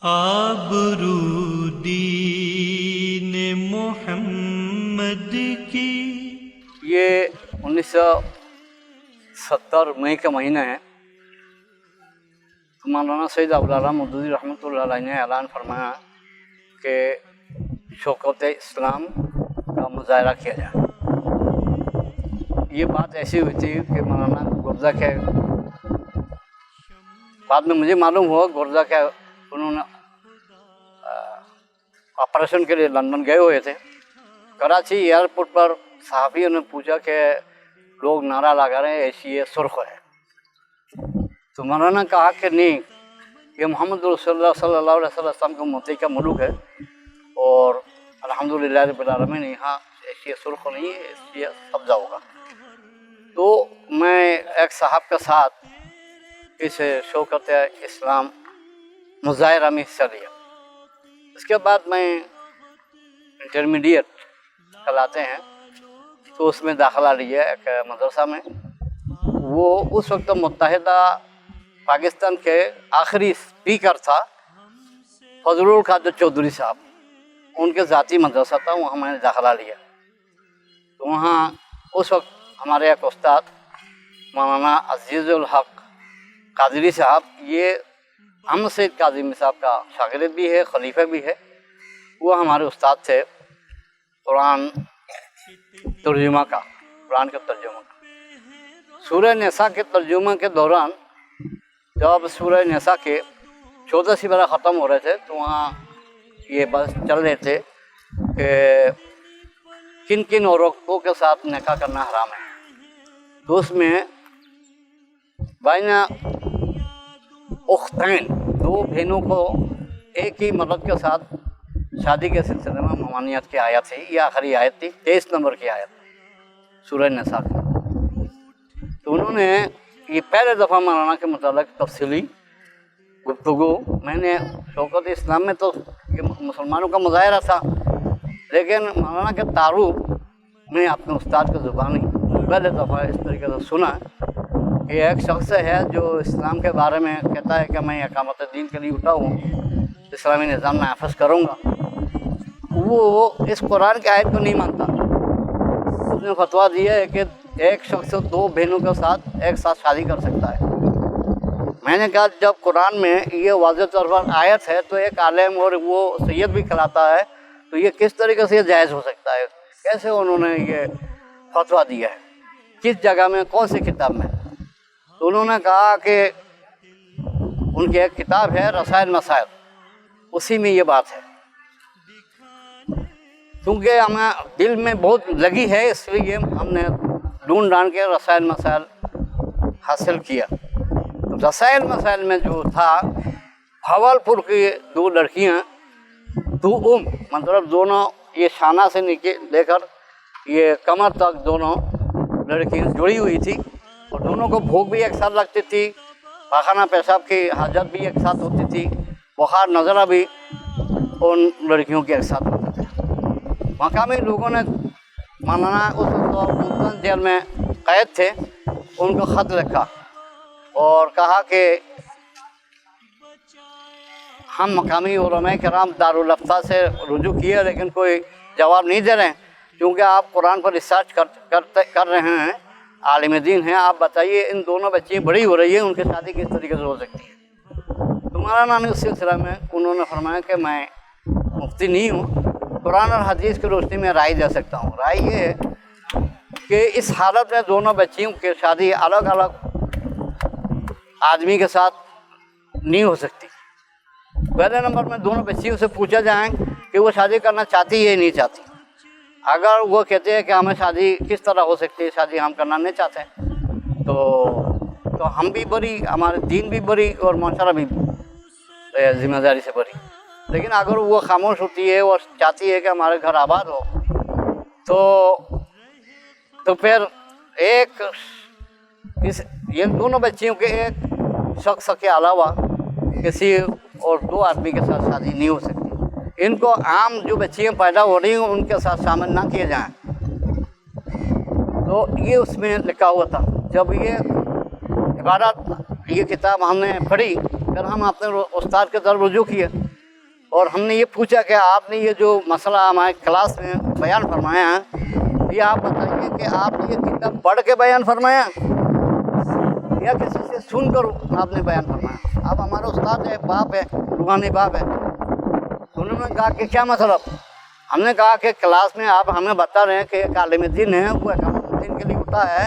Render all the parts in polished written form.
آبرودین محمد کی۔ یہ 1970 مئی کا مہینہ ہے۔ مولانا سید ابوالعلا مودودی رحمۃ اللہ علیہ نے اعلان فرمایا کہ شوکت اسلام کا مظاہرہ کیا جائے۔ یہ بات ایسی ہوئی تھی کہ مولانا گردہ کے بعد میں مجھے معلوم ہوا گردہ کے انہوں نے آپریشن کے لیے لندن گئے ہوئے تھے۔ کراچی ایئرپورٹ پر صحافیوں نے پوچھا کہ لوگ نعرہ لگا رہے ہیں ایسی یہ سرخ ہے، تو مولانا نے کہا کہ نہیں، یہ محمد رسول اللہ صلی اللہ علیہ وسلم کا متی کا ملک ہے اور الحمدللہ رب العالمین یہاں ایسی سرخ نہیں ہے، ایسی سبزہ ہوگا۔ تو میں ایک صاحب کے ساتھ اس شوکت اسلام مظاہرہ میں حصہ لیا۔ اس کے بعد میں انٹرمیڈیٹ کہلاتے ہیں تو اس میں داخلہ لیا ایک مدرسہ میں۔ وہ اس وقت متحدہ پاکستان کے آخری اسپیکر تھا فضل القادر چودھری صاحب، ان کے ذاتی مدرسہ تھا، وہاں میں نے داخلہ لیا۔ تو وہاں اس وقت ہمارے ایک استاد مولانا عزیز الحق قادری صاحب، یہ احمد سید کاظمی صاحب کا شاگرد بھی ہے، خلیفہ بھی ہے، وہ ہمارے استاد تھے قرآن ترجمہ کا، قرآن کے ترجمہ کا۔ سورہ نساء کے ترجمہ کے دوران جب سورہ نساء کے 14 سپارہ ختم ہو رہے تھے تو وہاں یہ بس چل رہے تھے کہ کن کن عورتوں کے ساتھ نکاح کرنا حرام ہے۔ تو اس میں بین اختین، دو بہنوں کو ایک ہی مرد کے ساتھ شادی کے سلسلے میں ممانعت کی آیت تھی، یہ آخری آیت تھی، 23 نمبر کی آیت سورہ نساء کی۔ تو انہوں نے یہ پہلے دفعہ مولانا کے متعلق تفصیلی گفتگو، میں نے شوکت اسلام میں تو یہ مسلمانوں کا مظاہرہ تھا، لیکن مولانا کے تعارف میں اپنے استاد کی زبانی پہلے دفعہ اس طریقے سے سنا کہ ایک شخص ہے جو اسلام کے بارے میں کہتا ہے کہ میں اقامت دین کے لیے اٹھا ہوں، اسلامی نظام نافذ کروں گا، وہ اس قرآن کی آیت کو نہیں مانتا۔ اس نے فتویٰ دیا ہے کہ ایک شخص دو بہنوں کے ساتھ ایک ساتھ شادی کر سکتا ہے۔ میں نے کہا جب قرآن میں یہ واضح طور پر آیت ہے تو ایک عالم اور وہ سید بھی کہلاتا ہے، تو یہ کس طریقے سے یہ جائز ہو سکتا ہے؟ کیسے انہوں نے یہ فتویٰ دیا ہے، کس جگہ میں، کون سی کتاب میں؟ تو انہوں نے کہا کہ ان کی ایک کتاب ہے رسائل مسائل، اسی میں یہ بات ہے۔ کیونکہ ہمیں دل میں بہت لگی ہے، اس لیے ہم نے ڈھونڈ ڈھانڈ کے رسائل مسائل حاصل کیا۔ رسائل مسائل میں جو تھا، بھاولپور کی دو لڑکیاں، دو مطلب دونوں یہ شانہ سے لے کر یہ کمر تک دونوں لڑکیاں جڑی ہوئی تھی، اور دونوں کو بھوک بھی ایک ساتھ لگتی تھی، پاخانہ پیشاب کی حاجت بھی ایک ساتھ ہوتی تھی، بخار نظرہ بھی ان لڑکیوں کے ایک ساتھ ہوتے تھے۔ مقامی لوگوں نے مولانا اس وقت جیل میں قید تھے، ان کو خط لکھا اور کہا کہ ہم مقامی علماء کرام دارالفتہ سے رجوع کیے لیکن کوئی جواب نہیں دے رہے ہیں، کیونکہ آپ قرآن پر ریسرچ کر رہے ہیں، عالم دین ہیں، آپ بتائیے ان دونوں بچیاں بڑی ہو رہی ہیں، ان کی شادی کس طریقے سے ہو سکتی ہے؟ تو مولانا نے اس سلسلہ میں انہوں نے فرمایا کہ میں مفتی نہیں ہوں، قرآن اور حدیث کی روشنی میں رائے دے سکتا ہوں۔ رائے یہ ہے کہ اس حالت میں دونوں بچیوں کی شادی الگ الگ آدمی کے ساتھ نہیں ہو سکتی۔ پہلے نمبر میں دونوں بچیوں سے پوچھا جائیں کہ وہ شادی کرنا چاہتی ہے یا نہیں چاہتی۔ اگر وہ کہتے ہیں کہ ہمیں شادی کس طرح ہو سکتی ہے، شادی ہم کرنا نہیں چاہتے، تو ہم بھی بری، ہمارے دین بھی بری اور معاشرہ بھی ذمہ داری سے بری۔ لیکن اگر وہ خاموش ہوتی ہے اور چاہتی ہے کہ ہمارے گھر آباد ہو، تو پھر یہ دونوں بچیوں کے ایک شخص کے علاوہ کسی اور دو آدمی کے ساتھ شادی نہیں ہو سکتی۔ ان کو عام جو بچیاں پیدا ہو رہی ہیں ان کے ساتھ شامل نہ کیے جائیں۔ تو یہ اس میں لکھا ہوا تھا۔ جب یہ عبارت، یہ کتاب ہم نے پڑھی، پھر ہم اپنے استاد کے طرف رجوع کیے اور ہم نے یہ پوچھا کہ آپ نے یہ جو مسئلہ ہمارے کلاس میں بیان فرمایا یہ آپ بتائیے کہ آپ نے یہ کتاب پڑھ کے بیان فرمایا یا کسی سے سن کر آپ نے بیان فرمایا؟ آپ ہمارے استاد ہے، باپ ہے، روحانی باپ ہے۔ انہوں نے کہا کہ کیا مطلب؟ ہم نے کہا کہ کلاس میں آپ ہمیں بتا رہے ہیں کہ ایک عالم دین ہے، وہ احکام الدین کے لیے ہوتا ہے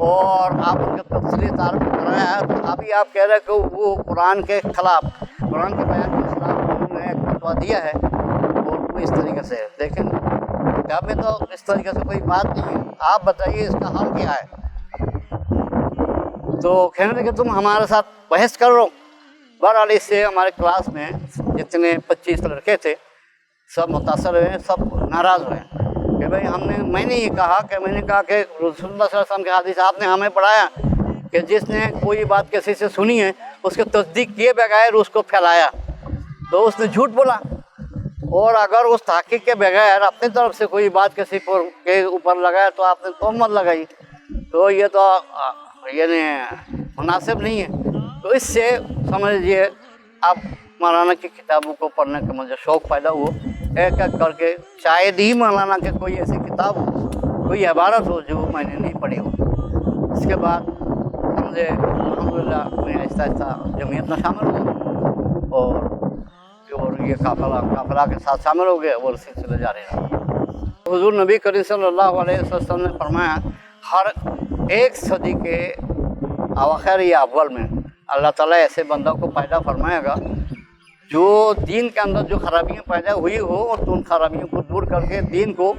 اور آپ ان کا تفصیلی تعارف کرایا ہے، تو ابھی آپ کہہ رہے ہیں کہ وہ قرآن کے خلاف، قرآن کے بیان کے خلاف انہوں نے ایک فتویٰ دیا ہے اور وہ اس طریقے سے ہے۔ لیکن کتاب میں تو اس طریقے سے کوئی بات نہیں ہے، آپ بتائیے اس کا حل کیا ہے؟ تو کہنے لگے تم ہمارے ساتھ بحث کر رہو۔ بہرحال اس سے ہمارے کلاس میں جتنے 25 لڑکے تھے سب متاثر ہوئے، سب ناراض ہوئے کہ بھائی میں نے یہ کہا کہ رسول اللہ صلی اللہ علیہ وسلم کے حدیث آپ نے ہمیں پڑھایا کہ جس نے کوئی بات کسی سے سنی ہے اس کی تصدیق کیے بغیر اس کو پھیلایا تو اس نے جھوٹ بولا، اور اگر اس تحقیق کے بغیر اپنی طرف سے کوئی بات کسی کے اوپر لگایا تو آپ نے تہمت لگائی، تو یہ تو یعنی مناسب نہیں ہے۔ تو اس سے سمجھ لیجیے اب مولانا کی کتابوں کو پڑھنے کا مجھے شوق پیدا ہوا، ایک ایک کر کے شاید ہی مولانا کے کوئی ایسی کتاب ہو، کوئی عبارت ہو جو میں نے نہیں پڑھی ہو۔ اس کے بعد مجھے الحمدللہ میں آہستہ آہستہ جمعیت میں شامل ہوا اور یہ قافلہ کے ساتھ شامل ہو گئے اور سلسلہ جاری رہا۔ حضور نبی کریم صلی اللہ علیہ وسلم نے فرمایا ہر ایک صدی کے اواخر یا اول میں اللہ تعالیٰ ایسے بندوں کو پیدا فرمائے گا جو دین کے اندر جو خرابیاں پیدا ہوئی ہو اور ان خرابیوں کو دور کر کے دین کو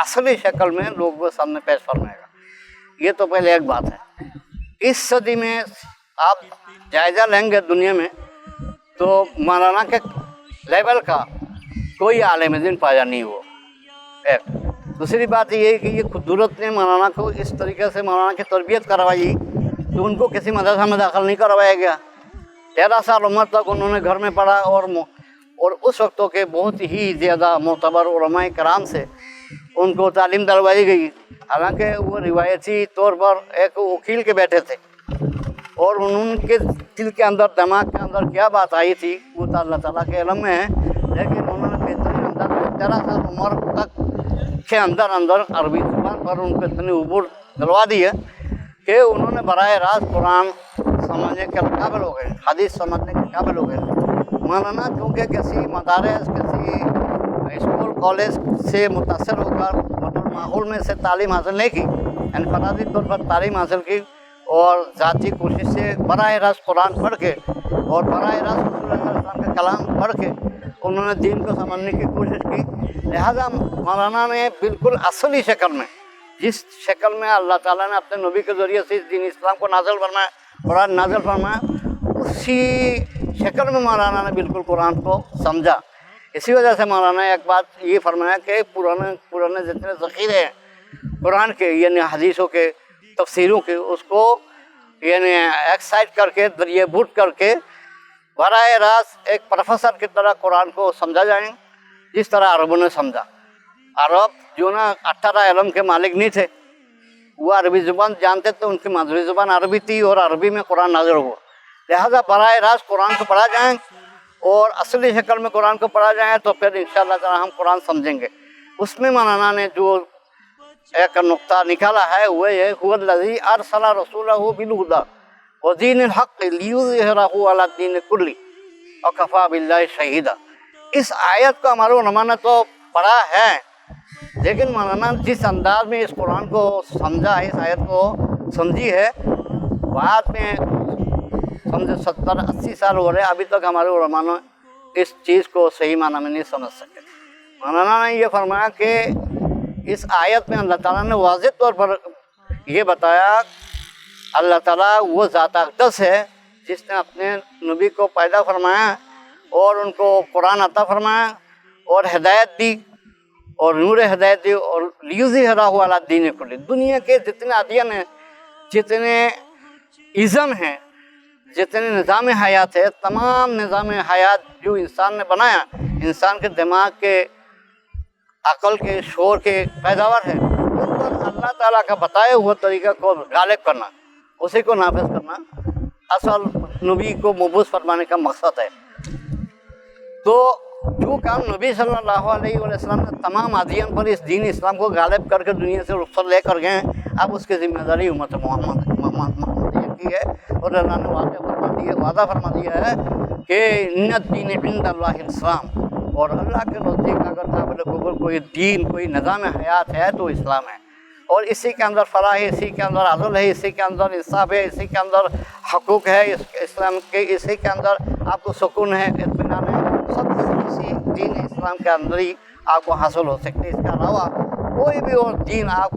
اصلی شکل میں لوگوں کے سامنے پیش فرمائے گا۔ یہ تو پہلے ایک بات ہے۔ اس صدی میں آپ جائزہ لیں گے دنیا میں تو مولانا کے لیول کا کوئی عالم دین پایا نہیں ہوا۔ ایک دوسری بات یہ ہے کہ یہ قدرت نے مولانا کو اس طریقے سے مولانا کی تربیت کروائی تو ان کو کسی مدرسہ میں داخل نہیں کروایا گیا۔ 13 سال عمر تک انہوں نے گھر میں پڑھا اور اس وقتوں کے بہت ہی زیادہ معتبر علماء کرام سے ان کو تعلیم دلوائی گئی، حالانکہ وہ روایتی طور پر ایک وکیل کے بیٹے تھے اور ان کے دل کے اندر دماغ کے اندر کیا بات آئی تھی وہ تو اللہ تعالیٰ کے علم میں ہے، لیکن انہوں نے بہترین اندر 13 سال عمر تک کے اندر عربی زبان پر ان کو اتنی عبور دلوا دی ہے کہ انہوں نے براہ راست قرآن سمجھنے کے قابل ہو گئے، حدیث سمجھنے کے قابل ہو گئے۔ مولانا کیونکہ کسی مدارس کسی اسکول کالج سے متاثر ہو کر مطلب ماحول میں سے تعلیم حاصل نہیں کی، انفرادی طور پر تعلیم حاصل کی اور ذاتی کوشش سے براہ راست قرآن پڑھ کے اور براہ راست رسول اللہ صلی اللہ علیہ وسلم کا کلام پڑھ کے انہوں نے دین کو سمجھنے کی کوشش کی۔ لہذا مولانا نے بالکل اصلی شکل میں جس شکل میں اللہ تعالیٰ نے اپنے نبی کے ذریعے سے دین اسلام کو نازل فرمایا، قرآن نازل فرمایا، اسی شکل میں مولانا نے بالکل قرآن کو سمجھا۔ اسی وجہ سے مولانا نے ایک بات یہ فرمایا کہ پرانے جتنے ذخیرے ہیں قرآن کے یعنی حدیثوں کے تفسیروں کے اس کو یعنی ایک سائڈ کر کے دریا بوٹ کر کے براہ راست ایک پروفیسر کی طرح قرآن کو سمجھا جائیں جس طرح عربوں نے سمجھا۔ عرب جو نا 18 علم کے مالک نہیں تھے، وہ عربی زبان جانتے تھے، ان کی مادری زبان عربی تھی اور عربی میں قرآن نازل ہوا، لہذا براہ راست قرآن کو پڑھا جائیں اور اصلی شکل میں قرآن کو پڑھا جائیں تو پھر انشاءاللہ تعالی ہم قرآن سمجھیں گے۔ اس میں مولانا نے جو ایک نقطہ نکالا ہے وہ یہ هو الذی ارسل رسولہ بالہدی ودین الحق لیظہرہ علی الدین کلہ وکفی باللہ شہیدا۔ اس آیت کو ہمارے علماء نے تو پڑھا ہے، لیکن مولانا جس انداز میں اس قرآن کو سمجھا، اس آیت کو سمجھی ہے، بعد میں سمجھے 70-80 سال ہو رہے ابھی تک ہمارے علماء نے اس چیز کو صحیح معنی میں نہیں سمجھ سکے۔ مولانا نے یہ فرمایا کہ اس آیت میں اللہ تعالیٰ نے واضح طور پر یہ بتایا اللہ تعالیٰ وہ ذات اقدس ہے جس نے اپنے نبی کو پیدا فرمایا اور ان کو قرآن عطا فرمایا اور ہدایت دی اور نور ہدایت دی اور لیظہرہ علی الدین کلہ۔ دنیا کے جتنے ادیان ہیں، جتنے ازم ہیں، جتنے نظام حیات ہے، تمام نظام حیات جو انسان نے بنایا، انسان کے دماغ کے عقل کے شعور کے پیداوار ہے، ان پر اللہ تعالیٰ کا بتایا ہوا طریقہ کو غالب کرنا، اسی کو نافذ کرنا اصل نبی کو مبعوث فرمانے کا مقصد ہے۔ تو جو کام نبی صلی اللہ علیہ وسلم نے تمام ادیان پر اس دین اسلام کو غالب کر کے دنیا سے رخصت لے کر گئے ہیں، اب اس کی ذمہ داری امت محمدیہ کی ہے۔ اور اللہ نے وعدہ فرما دیا ہے کہ ان الدین عند اللہ الاسلام، اور اللہ کے نزدیک اگر قابل قبول کوئی دین، کوئی نظام حیات ہے تو اسلام ہے، اور اسی کے اندر فلاح ہے، اسی کے اندر عدل ہے، اسی کے اندر انصاف ہے، اسی کے اندر حقوق ہے اسلام کے، اسی کے اندر آپ کو سکون ہے، اطمینان ہے، سب اسی دین اسلام کے اندر ہی آپ کو حاصل ہو سکتے ہیں۔ اس کے علاوہ کوئی بھی اور دین آپ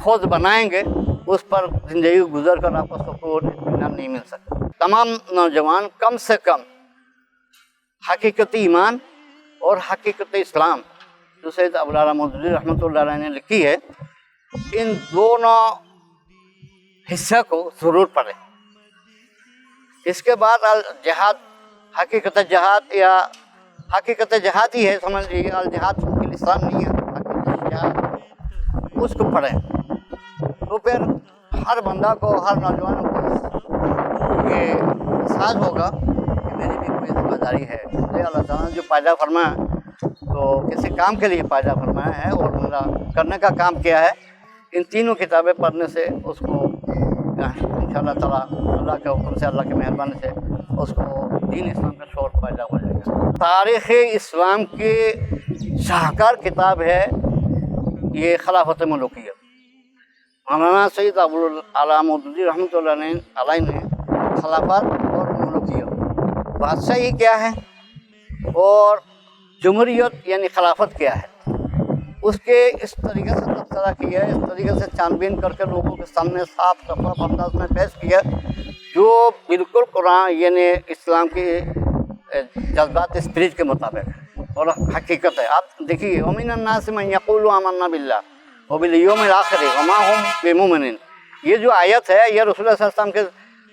خود بنائیں گے اس پر زندگی گزر کر آپ کو سکون اطمینان نہیں مل سکتا۔ تمام نوجوان کم سے کم حقیقت ایمان اور حقیقت اسلام جو سید ابوالعلا مودودی رحمۃ اللہ علیہ نے لکھی ہے، ان دونوں حصے کو ضرور پڑھیں۔ اس کے بعد الجہاد، حقیقت جہاد یا حقیقت جہاد ہی ہے، سمجھ لیجیے، الجہاد فی الاسلام نہیں ہے، حقیقت جہاد، اس کو پڑھیں تو پھر ہر بندہ کو، ہر نوجوان کو یہ احساس ہوگا کہ میری بھی کوئی ذمہ داری ہے۔ اللہ تعالیٰ نے جو پیدا فرمایا تو کسی کام کے لیے پیدا فرمایا ہے، اور میرا کرنے کا کام کیا ہے، ان تینوں کتابیں پڑھنے سے اس کو انشاءاللہ تعالیٰ اللہ کے حکم سے، اللہ کی مہربانی سے اس کو دین اسلام کا شعور پیدا ہو جائے گا۔ تاریخ اسلام کی شاہکار کتاب ہے یہ خلافت ملوکیہ۔ مولانا سید ابوالعلا مودودی رحمۃ اللہ علیہ نے خلافت اور ملوکیہ، بادشاہی کیا ہے اور جمہوریت یعنی خلافت کیا ہے، اس کے اس طریقے سے تبصرہ کیا ہے، اس طریقے سے چھان کر کے لوگوں کے سامنے صاف شفاف انداز میں پیش کیا جو بالکل قرآن یعنی اسلام کے جذبات اسپرٹ کے مطابق اور حقیقت ہے۔ آپ دیکھیے، وَمِنَ النَّاسِ مَن يَقُولُ آمَنَّا بِاللَّهِ وَبِالْيَوْمِ الْآخِرِ وَمَا هُمْ بِمُؤْمِنِينَ، یہ جو آیت ہے یہ رسول اللہ صلی اللہ علیہ وسلم کے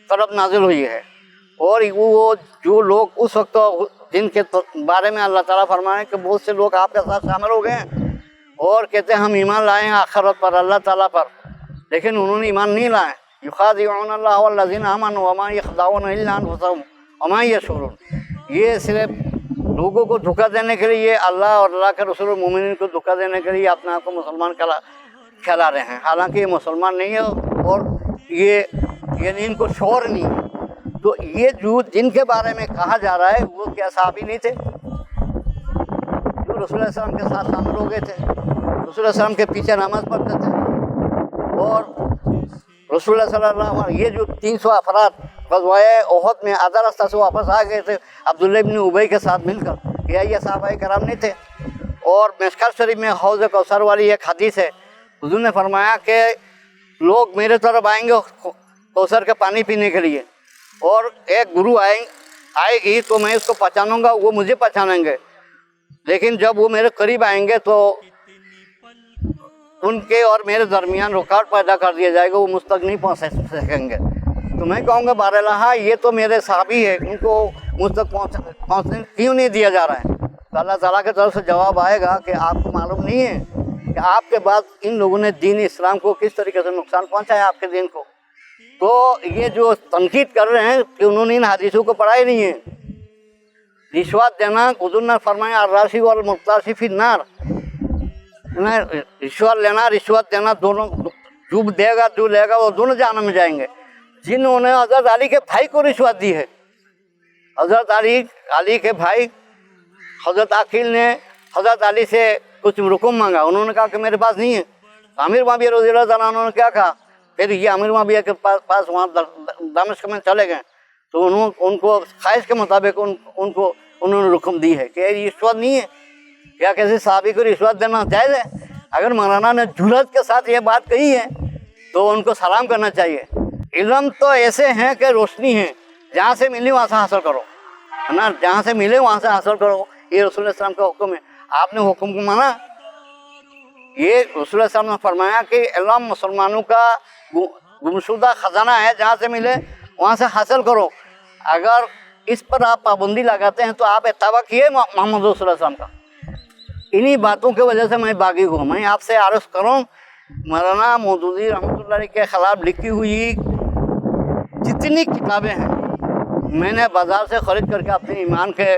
طرف نازل ہوئی ہے، اور وہ جو لوگ اس وقت جن کے بارے میں اللہ تعالیٰ فرمائے کہ بہت سے لوگ آپ کے ساتھ شامل ہو گئے ہیں اور کہتے ہیں ہم ایمان لائے ہیں آخرت پر، اللہ تعالیٰ پر، لیکن انہوں نے ایمان نہیں لائے۔ یخادعون اللہ والذین آمنوا وما یخدعون الا انفسهم وما یشعرون، یہ صرف لوگوں کو دھوکہ دینے کے لیے، اللہ اور اللہ کے رسول مومنین کو دھوکہ دینے کے لیے اپنے آپ کو مسلمان کہلا رہے ہیں، حالانکہ یہ مسلمان نہیں ہے اور یہ ان کو شعور نہیں ہے۔ تو یہ جو جن کے بارے میں کہا جا رہا ہے وہ کیا صحابی نہیں تھے جو رسول اللہ صلی اللہ علیہ وسلم کے ساتھ شامل ہو گئے تھے، رسول اللہ صلی اللہ علیہ وسلم کے پیچھے نماز پڑھتے تھے، اور رسول اللہ صلی اللہ علیہ وسلم یہ جو 300 افراد غزوہ احد میں آدھا رستہ سے واپس آ گئے تھے عبداللہ ابن ابی کے ساتھ مل کر، کیا یہ صحابہ کرام نہیں تھے؟ اور مشکات شریف میں حوض کوثر والی ایک حدیث ہے، حضور نے فرمایا کہ لوگ میرے طرف آئیں گے کوثر کا پانی پینے کے لیے، اور ایک گرو آئے گی تو میں اس کو پہچانوں گا، وہ مجھے پہچانیں گے، لیکن جب وہ میرے قریب آئیں گے تو ان کے اور میرے درمیان رکاوٹ پیدا کر دیا جائے گا، وہ مجھ تک نہیں پہنچ سکیں گے۔ تو میں کہوں گا بہرحال یہ تو میرے صحابی ہے، ان کو مجھ تک پہنچنے کیوں نہیں دیا جا رہا ہے؟ تو اللہ تعالیٰ کی طرف سے جواب آئے گا کہ آپ کو معلوم نہیں ہے کہ آپ کے بعد ان لوگوں نے دین اسلام کو کس طریقے سے نقصان پہنچایا آپ کے دین کو۔ تو یہ جو تنقید کر رہے ہیں کہ انہوں نے ان حدیثوں کو پڑھا ہی نہیں ہے۔ رشوت دینا، حضور نے فرمایا الراشی والمرتشی فی النار، رشوت لینا رشوت دینا دونوں، جو دے گا جو لے گا وہ دونوں جہنم میں جائیں گے۔ جنہوں نے حضرت علی کے بھائی کو رشوت دی ہے، حضرت علی کے بھائی حضرت عقیل نے حضرت علی سے کچھ رقم مانگا، انہوں نے کہا کہ میرے پاس نہیں ہے۔ امیر معاویہ رضی اللہ تعالیٰ عنہ نے کیا کہا، پھر یہ امیر معاویہ کے پاس وہاں دمشق میں چلے گئے تو ان کو خواہش کے مطابق انہوں نے رقم دی ہے کہ یہ رشوت نہیں ہے۔ کیا کسی صحابی کو رشوت دینا جائز ہے؟ اگر مولانا نے جرأت کے ساتھ یہ بات کہی ہے تو ان کو سلام کرنا چاہیے۔ علم تو ایسے ہیں کہ روشنی ہے، جہاں سے ملی وہاں سے حاصل کرو، ہے نا، جہاں سے ملے وہاں سے حاصل کرو، یہ رسول اللہ صلی اللہ علیہ وسلم کا حکم ہے۔ آپ نے حکم کو مانا؟ یہ رسول اللہ صلی اللہ علیہ وسلم نے فرمایا کہ علم مسلمانوں کا گمشدہ خزانہ ہے، جہاں سے ملے وہاں سے حاصل کرو۔ اگر اس پر آپ پابندی لگاتے ہیں تو آپ اتباع کیے محمد رسول اللہ صلی اللہ علیہ وسلم کا۔ انہی باتوں کی وجہ سے میں باغی ہوں۔ میں آپ سے عرض کروں، مولانا مودودی رحمۃ اللہ علیہ کے خلاف لکھی ہوئی جتنی کتابیں ہیں میں نے بازار سے خرید کر کے اپنے ایمان کے